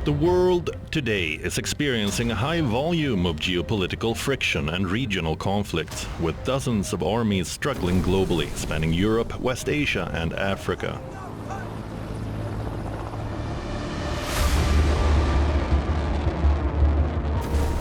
The world today is experiencing a high volume of geopolitical friction and regional conflicts, with dozens of armies struggling globally, spanning Europe, West Asia and Africa.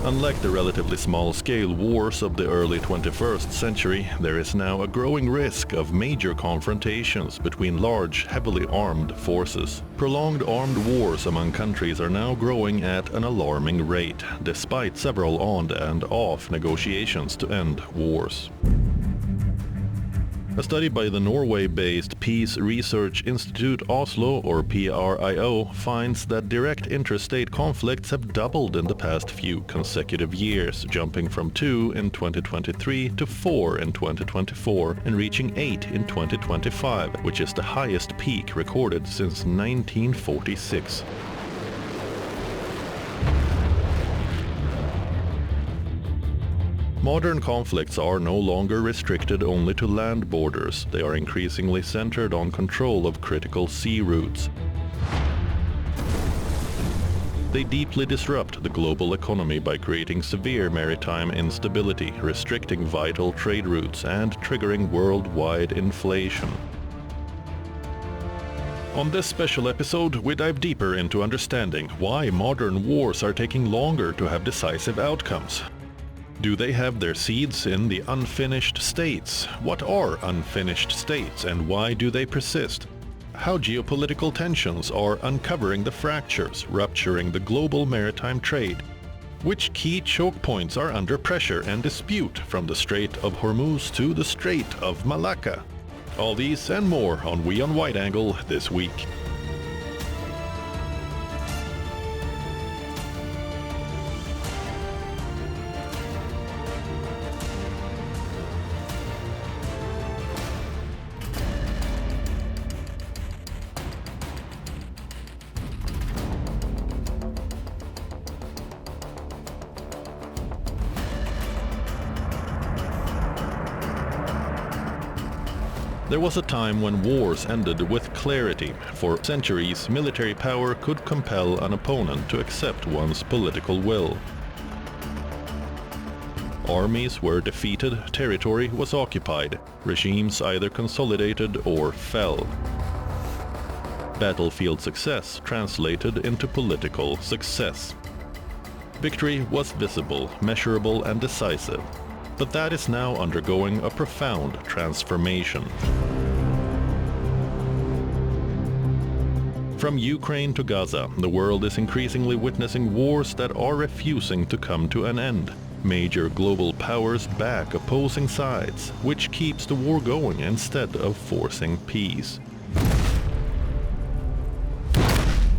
Unlike the relatively small-scale wars of the early 21st century, there is now a growing risk of major confrontations between large, heavily armed forces. Prolonged armed wars among countries are now growing at an alarming rate, despite several on and off negotiations to end wars. A study by the Norway-based Peace Research Institute Oslo, or PRIO, finds that direct interstate conflicts have doubled in the past few consecutive years, jumping from 2 in 2023 to 4 in 2024 and reaching 8 in 2025, which is the highest peak recorded since 1946. Modern conflicts are no longer restricted only to land borders. They are increasingly centered on control of critical sea routes. They deeply disrupt the global economy by creating severe maritime instability, restricting vital trade routes, and triggering worldwide inflation. On this special episode, we dive deeper into understanding why modern wars are taking longer to have decisive outcomes. Do they have their seeds in the unfinished states? What are unfinished states and why do they persist? How geopolitical tensions are uncovering the fractures, rupturing the global maritime trade? Which key choke points are under pressure and dispute, from the Strait of Hormuz to the Strait of Malacca? All these and more on WION Wideangle this week. There was a time when wars ended with clarity. For centuries, military power could compel an opponent to accept one's political will. Armies were defeated, territory was occupied, regimes either consolidated or fell. Battlefield success translated into political success. Victory was visible, measurable, and decisive. But that is now undergoing a profound transformation. From Ukraine to Gaza, the world is increasingly witnessing wars that are refusing to come to an end. Major global powers back opposing sides, which keeps the war going instead of forcing peace.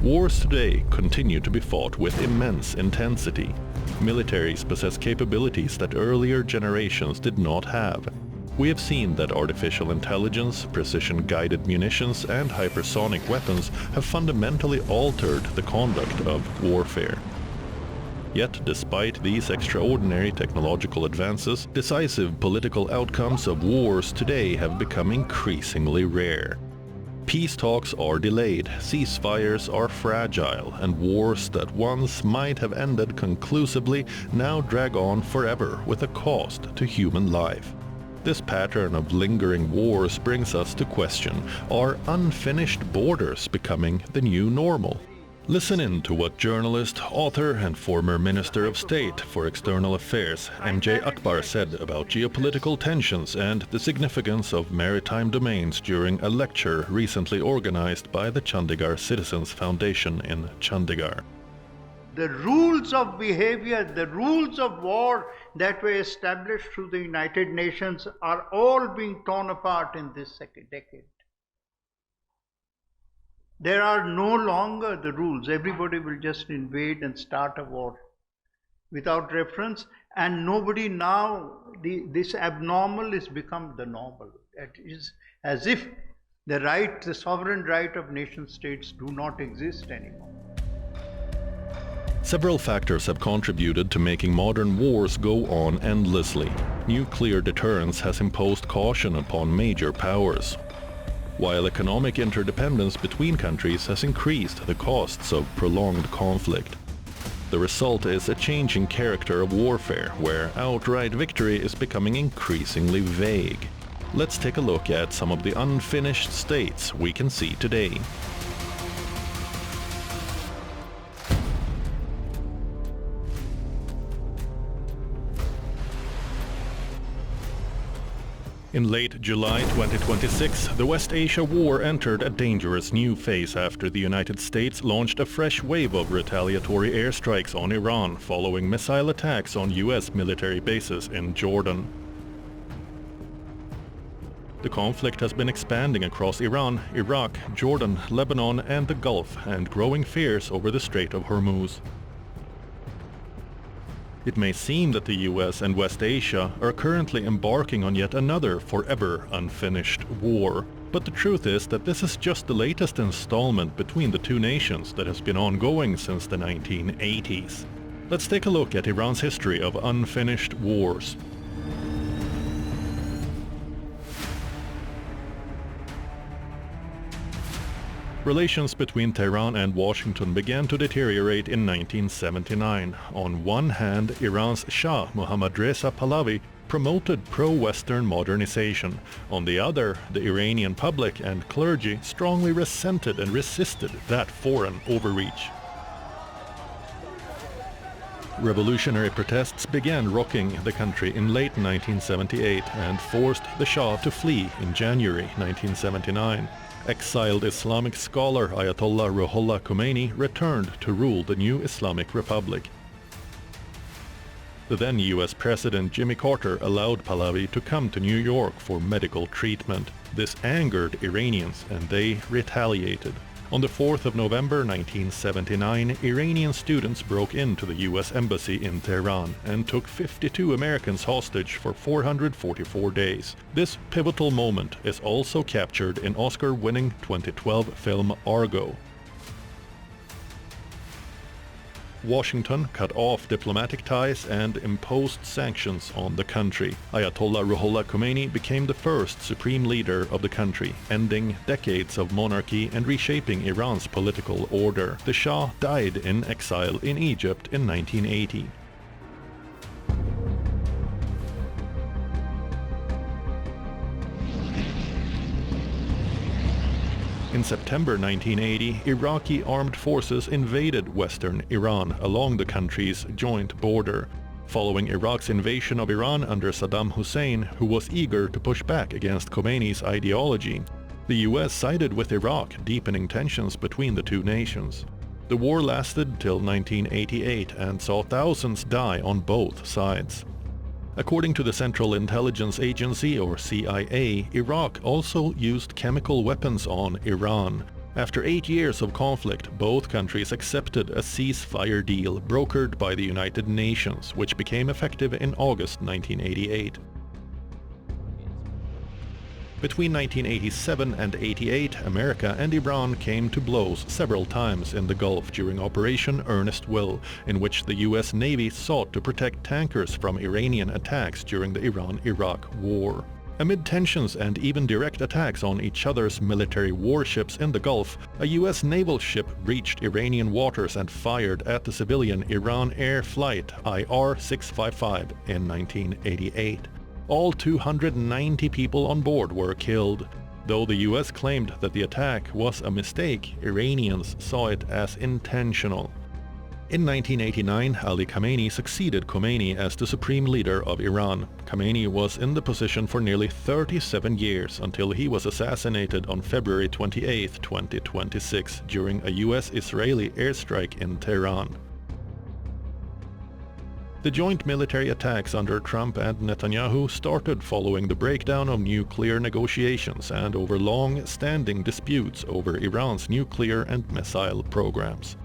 Wars today continue to be fought with immense intensity. Militaries possess capabilities that earlier generations did not have. We have seen that artificial intelligence, precision-guided munitions, and hypersonic weapons have fundamentally altered the conduct of warfare. Yet, despite these extraordinary technological advances, decisive political outcomes of wars today have become increasingly rare. Peace talks are delayed, ceasefires are fragile, and wars that once might have ended conclusively now drag on forever with a cost to human life. This pattern of lingering wars brings us to question, are unfinished borders becoming the new normal? Listen in to what journalist, author, and former Minister of State for External Affairs M.J. Akbar said about geopolitical tensions and the significance of maritime domains during a lecture recently organized by the Chandigarh Citizens Foundation in Chandigarh. The rules of behavior, the rules of war that were established through the United Nations are all being torn apart in this second decade. There are no longer the rules. Everybody will just invade and start a war without reference, and nobody now, this abnormal has become the normal. It is as if the sovereign right of nation states do not exist anymore. Several factors have contributed to making modern wars go on endlessly. Nuclear deterrence has imposed caution upon major powers. while economic interdependence between countries has increased the costs of prolonged conflict. The result is a changing character of warfare, where outright victory is becoming increasingly vague. Let's take a look at some of the unfinished states we can see today. In late July 2026, the West Asia War entered a dangerous new phase after the United States launched a fresh wave of retaliatory airstrikes on Iran following missile attacks on US military bases in Jordan. The conflict has been expanding across Iran, Iraq, Jordan, Lebanon and the Gulf, and growing fears over the Strait of Hormuz. It may seem that the US and West Asia are currently embarking on yet another forever unfinished war. But the truth is that this is just the latest installment between the two nations that has been ongoing since the 1980s. Let's take a look at Iran's history of unfinished wars. Relations between Tehran and Washington began to deteriorate in 1979. On one hand, Iran's Shah Mohammad Reza Pahlavi promoted pro-Western modernization. On the other, the Iranian public and clergy strongly resented and resisted that foreign overreach. Revolutionary protests began rocking the country in late 1978 and forced the Shah to flee in January 1979. Exiled Islamic scholar Ayatollah Ruhollah Khomeini returned to rule the new Islamic Republic. The then US President Jimmy Carter allowed Pahlavi to come to New York for medical treatment. This angered Iranians and they retaliated. On the 4th of November 1979, Iranian students broke into the US Embassy in Tehran and took 52 Americans hostage for 444 days. This pivotal moment is also captured in Oscar-winning 2012 film Argo. Washington cut off diplomatic ties and imposed sanctions on the country. Ayatollah Ruhollah Khomeini became the first supreme leader of the country, ending decades of monarchy and reshaping Iran's political order. The Shah died in exile in Egypt in 1980. In September 1980, Iraqi armed forces invaded western Iran along the country's joint border. Following Iraq's invasion of Iran under Saddam Hussein, who was eager to push back against Khomeini's ideology, the US sided with Iraq, deepening tensions between the two nations. The war lasted till 1988 and saw thousands die on both sides. According to the Central Intelligence Agency, or CIA, Iraq also used chemical weapons on Iran. After 8 years of conflict, both countries accepted a ceasefire deal brokered by the United Nations, which became effective in August 1988. Between 1987 and 88, America and Iran came to blows several times in the Gulf during Operation Earnest Will, in which the US Navy sought to protect tankers from Iranian attacks during the Iran-Iraq War. Amid tensions and even direct attacks on each other's military warships in the Gulf, a US naval ship breached Iranian waters and fired at the civilian Iran Air Flight IR-655 in 1988. All 290 people on board were killed. Though the US claimed that the attack was a mistake, Iranians saw it as intentional. In 1989, Ali Khamenei succeeded Khomeini as the supreme leader of Iran. Khamenei was in the position for nearly 37 years until he was assassinated on February 28, 2026, during a US-Israeli airstrike in Tehran. The joint military attacks under Trump and Netanyahu started following the breakdown of nuclear negotiations and over long-standing disputes over Iran's nuclear and missile programs.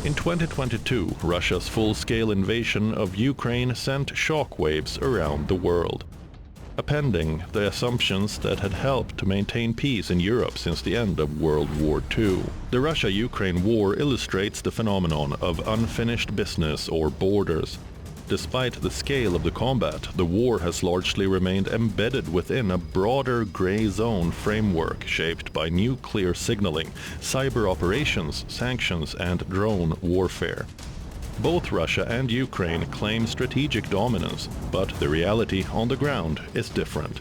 In 2022, Russia's full-scale invasion of Ukraine sent shockwaves around the world. appending the assumptions that had helped to maintain peace in Europe since the end of World War II. The Russia-Ukraine war illustrates the phenomenon of unfinished business or borders. Despite the scale of the combat, the war has largely remained embedded within a broader gray zone framework shaped by nuclear signaling, cyber operations, sanctions, and drone warfare. Both Russia and Ukraine claim strategic dominance, but the reality on the ground is different.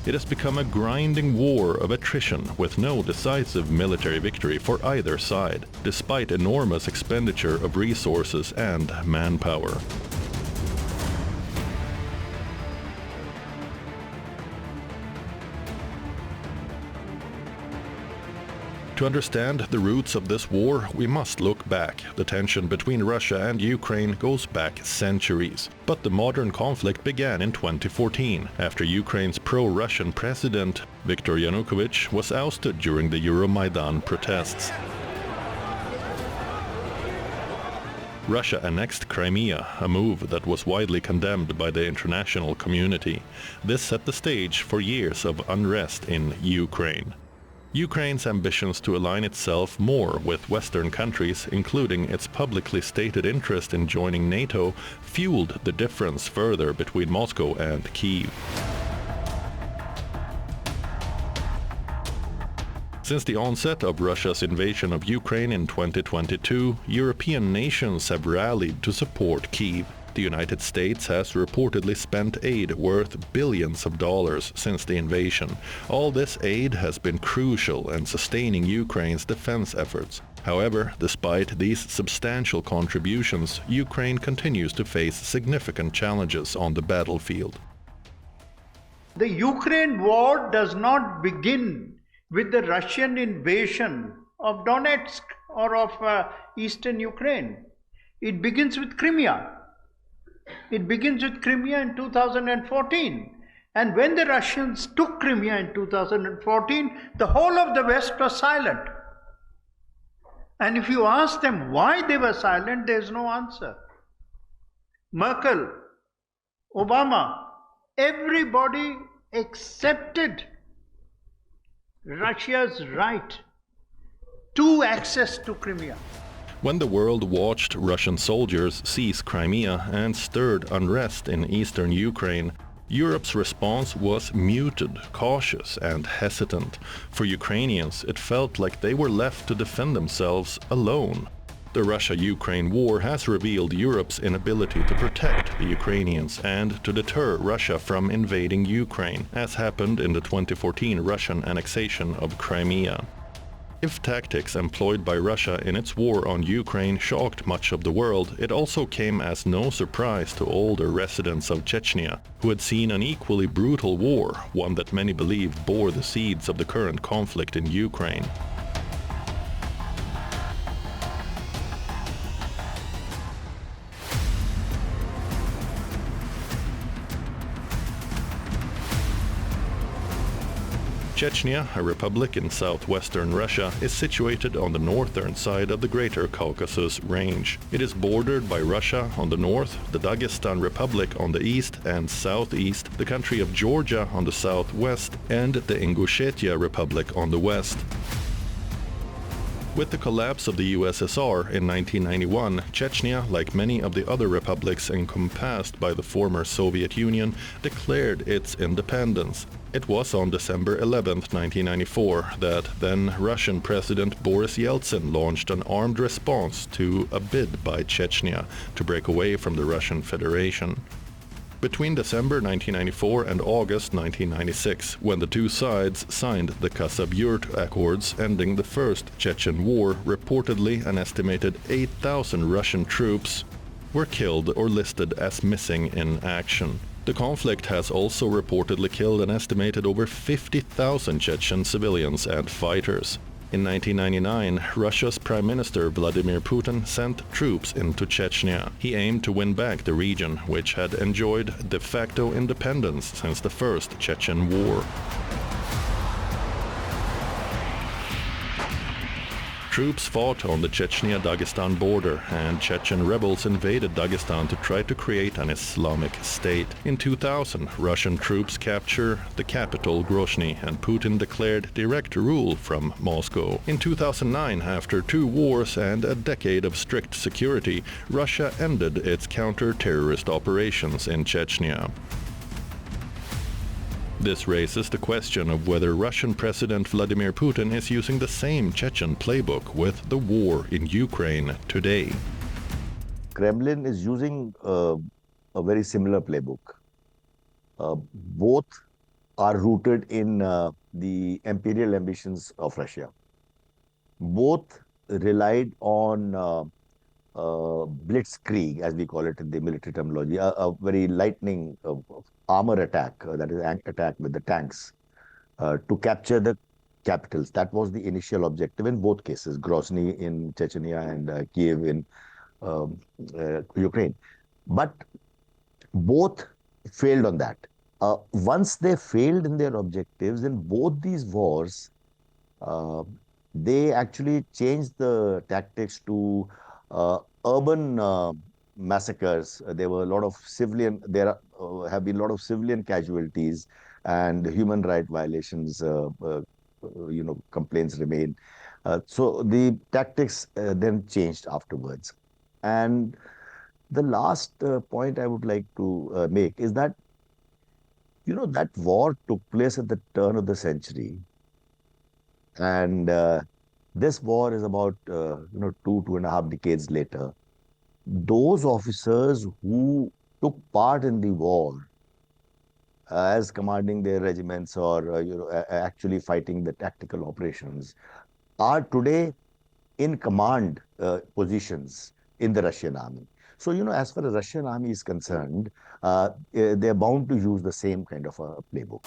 It has become a grinding war of attrition with no decisive military victory for either side, despite enormous expenditure of resources and manpower. To understand the roots of this war, we must look back. The tension between Russia and Ukraine goes back centuries. But the modern conflict began in 2014, after Ukraine's pro-Russian president, Viktor Yanukovych, was ousted during the Euromaidan protests. Russia annexed Crimea, a move that was widely condemned by the international community. This set the stage for years of unrest in Ukraine. Ukraine's ambitions to align itself more with Western countries, including its publicly stated interest in joining NATO, fueled the difference further between Moscow and Kyiv. Since the onset of Russia's invasion of Ukraine in 2022, European nations have rallied to support Kyiv. The United States has reportedly spent aid worth billions of dollars since the invasion. All this aid has been crucial in sustaining Ukraine's defense efforts. However, despite these substantial contributions, Ukraine continues to face significant challenges on the battlefield. The Ukraine war does not begin with the Russian invasion of Donetsk or of eastern Ukraine. It begins with Crimea. It begins with Crimea in 2014. And when the Russians took Crimea in 2014, the whole of the West was silent. And if you ask them why they were silent, there is no answer. Merkel, Obama, everybody accepted Russia's right to access to Crimea. When the world watched Russian soldiers seize Crimea and stirred unrest in eastern Ukraine, Europe's response was muted, cautious, and hesitant. For Ukrainians, it felt like they were left to defend themselves alone. The Russia-Ukraine war has revealed Europe's inability to protect the Ukrainians and to deter Russia from invading Ukraine, as happened in the 2014 Russian annexation of Crimea. If tactics employed by Russia in its war on Ukraine shocked much of the world, it also came as no surprise to older residents of Chechnya, who had seen an equally brutal war, one that many believe bore the seeds of the current conflict in Ukraine. Chechnya, a republic in southwestern Russia, is situated on the northern side of the Greater Caucasus Range. It is bordered by Russia on the north, the Dagestan Republic on the east and southeast, the country of Georgia on the southwest, and the Ingushetia Republic on the west. With the collapse of the USSR in 1991, Chechnya, like many of the other republics encompassed by the former Soviet Union, declared its independence. It was on December 11, 1994, that then Russian President Boris Yeltsin launched an armed response to a bid by Chechnya to break away from the Russian Federation. Between December 1994 and August 1996, when the two sides signed the Khasavyurt Accords ending the First Chechen War, reportedly an estimated 8,000 Russian troops were killed or listed as missing in action. The conflict has also reportedly killed an estimated over 50,000 Chechen civilians and fighters. In 1999, Russia's Prime Minister Vladimir Putin sent troops into Chechnya. He aimed to win back the region, which had enjoyed de facto independence since the First Chechen War. Troops fought on the Chechnya-Dagestan border, and Chechen rebels invaded Dagestan to try to create an Islamic state. In 2000, Russian troops captured the capital Grozny, and Putin declared direct rule from Moscow. In 2009, after 2 wars and a decade of strict security, Russia ended its counter-terrorist operations in Chechnya. This raises the question of whether Russian President Vladimir Putin is using the same Chechen playbook with the war in Ukraine today. Kremlin is using a very similar playbook. Both are rooted in the imperial ambitions of Russia. Both relied on blitzkrieg, as we call it in the military terminology, a very lightning armor attack, that is attack with the tanks, to capture the capitals. That was the initial objective in both cases, Grozny in Chechnya and Kiev in Ukraine. But both failed on that. Once they failed in their objectives in both these wars, they actually changed the tactics to urban massacres. There were a lot of civilian. There have been a lot of civilian casualties, and human rights violations. Complaints remain. So the tactics then changed afterwards. And the last point I would like to make is that, that war took place at the turn of the century, and this war is about 2.5 decades later. Those officers who took part in the war as commanding their regiments or actually fighting the tactical operations are today in command positions in the Russian army. So, as far as Russian army is concerned, they're bound to use the same kind of a playbook.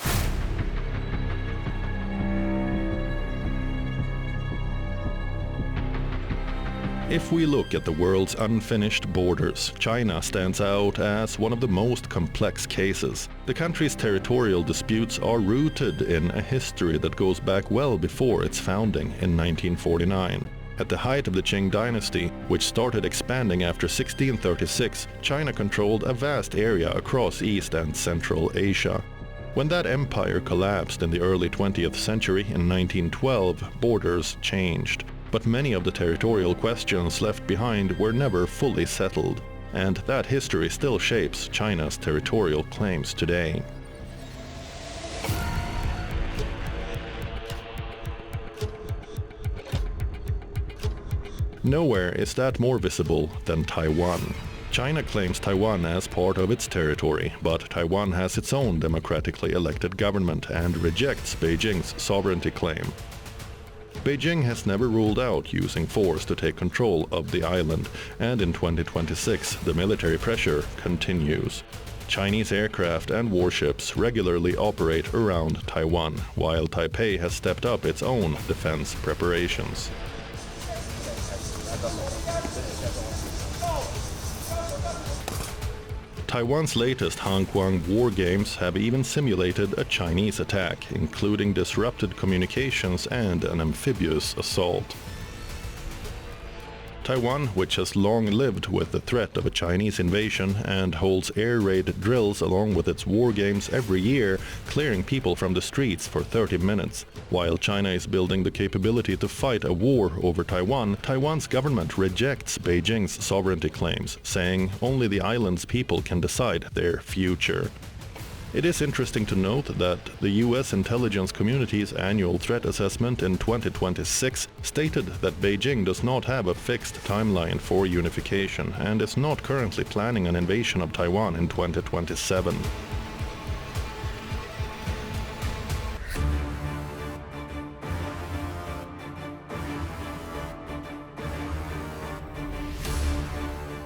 If we look at the world's unfinished borders, China stands out as one of the most complex cases. The country's territorial disputes are rooted in a history that goes back well before its founding in 1949. At the height of the Qing dynasty, which started expanding after 1636, China controlled a vast area across East and Central Asia. When that empire collapsed in the early 20th century in 1912, borders changed. But many of the territorial questions left behind were never fully settled, and that history still shapes China's territorial claims today. Nowhere is that more visible than Taiwan. China claims Taiwan as part of its territory, but Taiwan has its own democratically elected government and rejects Beijing's sovereignty claim. Beijing has never ruled out using force to take control of the island, and in 2026 the military pressure continues. Chinese aircraft and warships regularly operate around Taiwan, while Taipei has stepped up its own defense preparations. Taiwan's latest Hangguang war games have even simulated a Chinese attack, including disrupted communications and an amphibious assault. Taiwan, which has long lived with the threat of a Chinese invasion and holds air raid drills along with its war games every year, clearing people from the streets for 30 minutes. While China is building the capability to fight a war over Taiwan, Taiwan's government rejects Beijing's sovereignty claims, saying only the island's people can decide their future. It is interesting to note that the US intelligence community's annual threat assessment in 2026 stated that Beijing does not have a fixed timeline for unification and is not currently planning an invasion of Taiwan in 2027.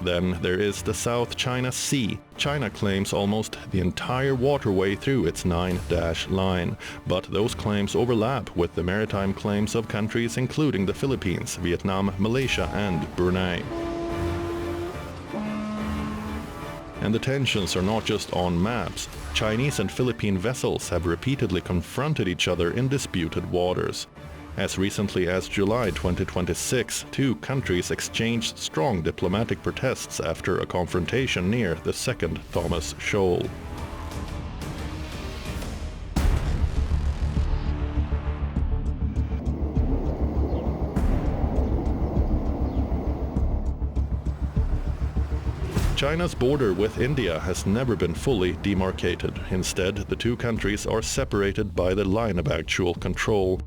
Then there is the South China Sea. China claims almost the entire waterway through its 9-dash line, but those claims overlap with the maritime claims of countries including the Philippines, Vietnam, Malaysia and Brunei. And the tensions are not just on maps. Chinese and Philippine vessels have repeatedly confronted each other in disputed waters. As recently as July 2026, two countries exchanged strong diplomatic protests after a confrontation near the second Thomas Shoal. China's border with India has never been fully demarcated. Instead, the two countries are separated by the line of actual control.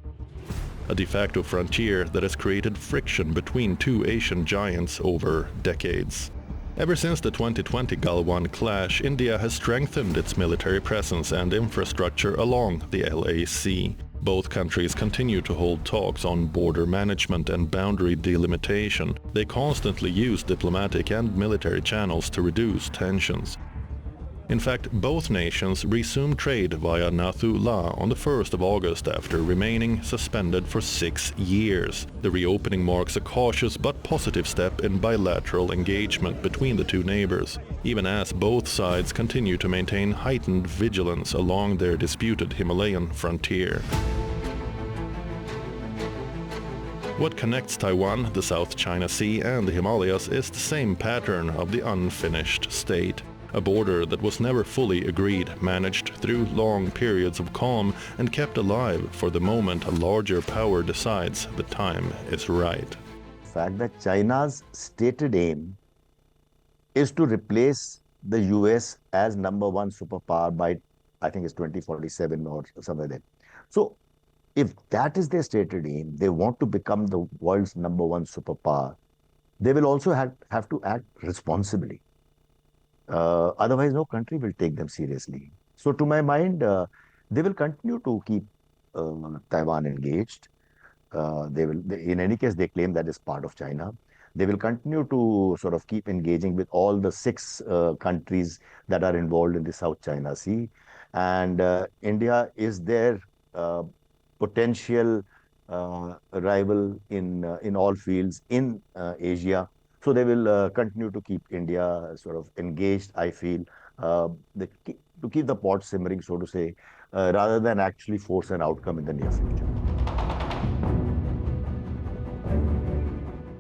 A de facto frontier that has created friction between two Asian giants over decades. Ever since the 2020 Galwan clash, India has strengthened its military presence and infrastructure along the LAC. Both countries continue to hold talks on border management and boundary delimitation. They constantly use diplomatic and military channels to reduce tensions. In fact, both nations resumed trade via Nathu La on the 1st of August after remaining suspended for 6 years. The reopening marks a cautious but positive step in bilateral engagement between the two neighbors, even as both sides continue to maintain heightened vigilance along their disputed Himalayan frontier. What connects Taiwan, the South China Sea and the Himalayas is the same pattern of the unfinished state. A border that was never fully agreed, managed through long periods of calm and kept alive for the moment a larger power decides the time is right. The fact that China's stated aim is to replace the US as #1 superpower by, I think it's 2047 or somewhere there. So if that is their stated aim, they want to become the world's #1 superpower, they will also have to act responsibly. Otherwise, no country will take them seriously. So to my mind, they will continue to keep Taiwan engaged. In any case, they claim that is part of China. They will continue to sort of keep engaging with all the 6 countries that are involved in the South China Sea. And India is their potential rival in all fields in Asia. So they will continue to keep India sort of engaged, I feel, to keep the pot simmering, so to say, rather than actually force an outcome in the near future.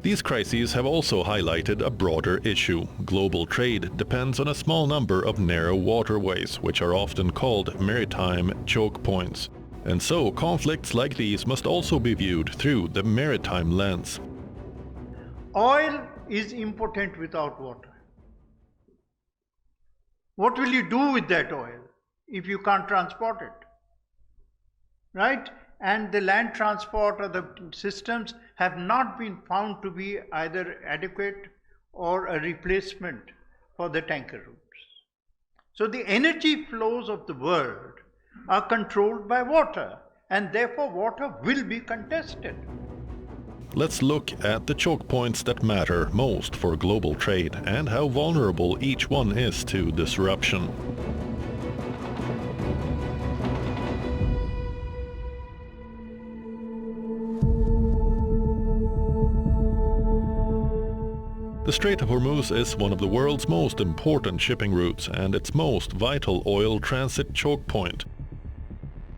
These crises have also highlighted a broader issue. Global trade depends on a small number of narrow waterways, which are often called maritime choke points. And so conflicts like these must also be viewed through the maritime lens. Oil is impotent without water. What will you do with that oil if you can't transport it? Right? And the land transport or the systems have not been found to be either adequate or a replacement for the tanker routes. So the energy flows of the world are controlled by water, and therefore water will be contested. Let's look at the choke points that matter most for global trade and how vulnerable each one is to disruption. The Strait of Hormuz is one of the world's most important shipping routes and its most vital oil transit choke point.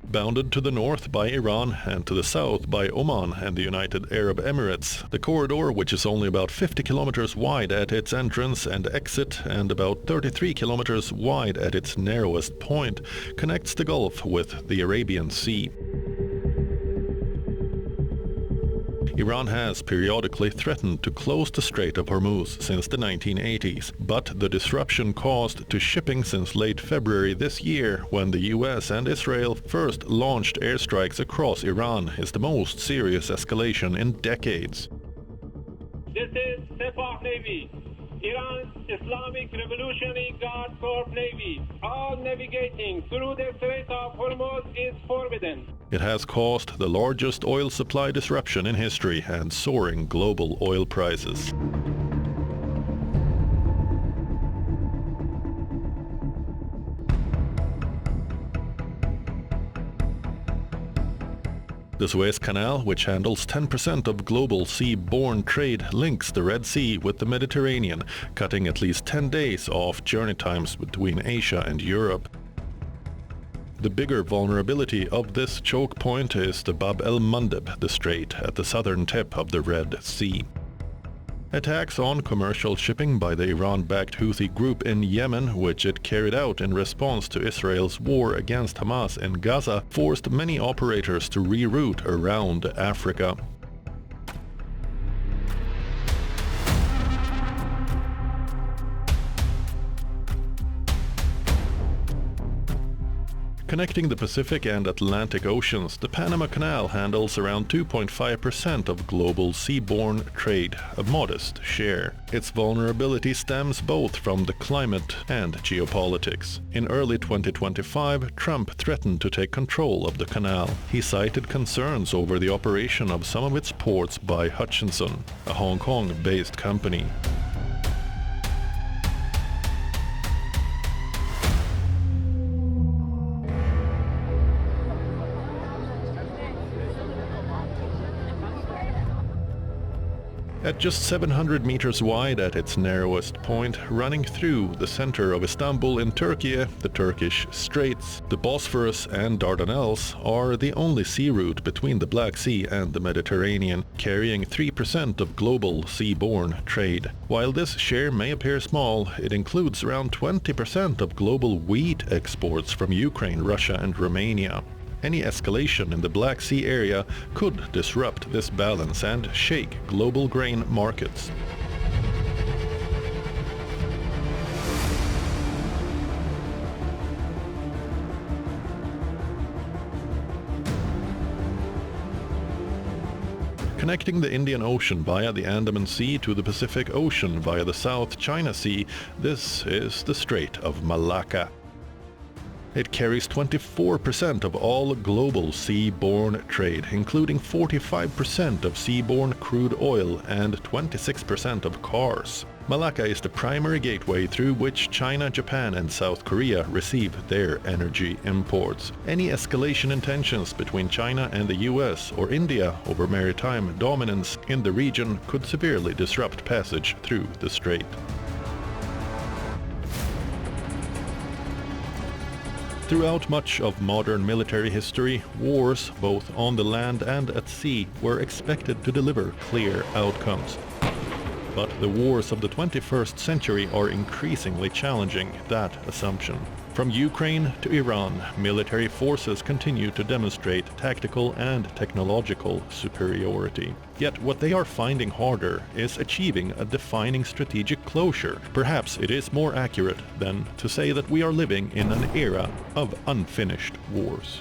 Bounded to the north by Iran and to the south by Oman and the United Arab Emirates, the corridor, which is only about 50 kilometers wide at its entrance and exit and about 33 kilometers wide at its narrowest point, connects the Gulf with the Arabian Sea. Iran has periodically threatened to close the Strait of Hormuz since the 1980s, but the disruption caused to shipping since late February this year, when the US and Israel first launched airstrikes across Iran, is the most serious escalation in decades. This is Sepah Navy, Iran's Islamic Revolutionary Guard Corps Navy. All navigating through the Strait of Hormuz is forbidden. It has caused the largest oil supply disruption in history and soaring global oil prices. The Suez Canal, which handles 10% of global sea-borne trade, links the Red Sea with the Mediterranean, cutting at least 10 days off journey times between Asia and Europe. The bigger vulnerability of this choke point is the Bab el-Mandeb, the strait at the southern tip of the Red Sea. Attacks on commercial shipping by the Iran-backed Houthi group in Yemen, which it carried out in response to Israel's war against Hamas in Gaza, forced many operators to reroute around Africa. Connecting the Pacific and Atlantic Oceans, the Panama Canal handles around 2.5% of global seaborne trade, a modest share. Its vulnerability stems both from the climate and geopolitics. In early 2025, Trump threatened to take control of the canal. He cited concerns over the operation of some of its ports by Hutchison, a Hong Kong-based company. At just 700 meters wide at its narrowest point, running through the center of Istanbul in Turkey, the Turkish Straits, the Bosphorus and Dardanelles are the only sea route between the Black Sea and the Mediterranean, carrying 3% of global seaborne trade. While this share may appear small, it includes around 20% of global wheat exports from Ukraine, Russia and Romania. Any escalation in the Black Sea area could disrupt this balance and shake global grain markets. Connecting the Indian Ocean via the Andaman Sea to the Pacific Ocean via the South China Sea, this is the Strait of Malacca. It carries 24% of all global seaborne trade, including 45% of seaborne crude oil and 26% of cars. Malacca is the primary gateway through which China, Japan and South Korea receive their energy imports. Any escalation in tensions between China and the US or India over maritime dominance in the region could severely disrupt passage through the strait. Throughout much of modern military history, wars, both on the land and at sea, were expected to deliver clear outcomes. But the wars of the 21st century are increasingly challenging that assumption. From Ukraine to Iran, military forces continue to demonstrate tactical and technological superiority. Yet what they are finding harder is achieving a defining strategic closure. Perhaps it is more accurate than to say that we are living in an era of unfinished wars.